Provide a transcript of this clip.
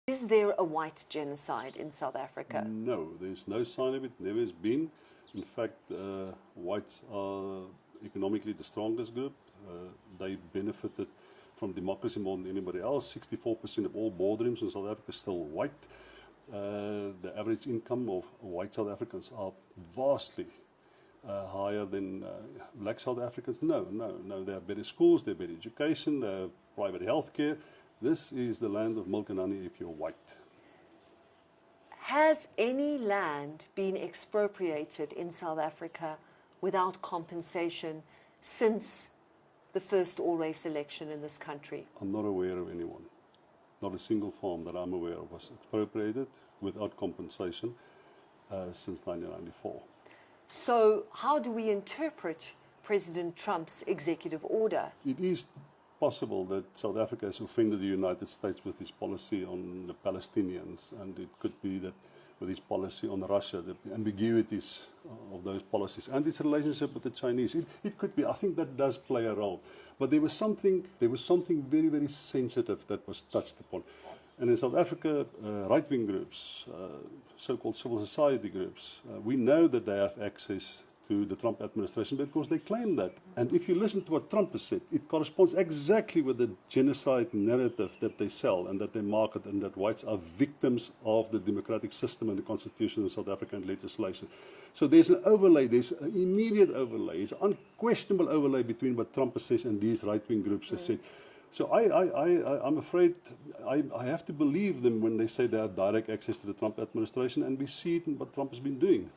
Is there a white genocide in South Africa? No, there's no sign of it, never has been. In fact, whites are economically the strongest group. They benefited from democracy more than anybody else. 64% of all boardrooms in South Africa are still white. The average income of white South Africans are vastly higher than black South Africans. No. They have better schools, they have better education, they have private health care. This is the land of milk and honey if you're white. Has any land been expropriated in South Africa without compensation since the first all-race election in this country? I'm not aware of anyone. Not a single farm that I'm aware of was expropriated without compensation since 1994. So how do we interpret President Trump's executive order? It is possible that South Africa has offended the United States with its policy on the Palestinians, and it could be that with its policy on Russia, the ambiguities of those policies and its relationship with the Chinese. It could be. I think that does play a role. But there was something very, very sensitive that was touched upon. And in South Africa, right-wing groups, so-called civil society groups, we know that they have access to the Trump administration because they claim that. And if you listen to what Trump has said, it corresponds exactly with the genocide narrative that they sell and that they market, and that whites are victims of the democratic system and the constitution in South Africa and legislation. So there's an overlay, there's an immediate overlay, there's an unquestionable overlay between what Trump says and these right-wing groups have said. So I'm afraid I have to believe them when they say they have direct access to the Trump administration, and we see it in what Trump has been doing.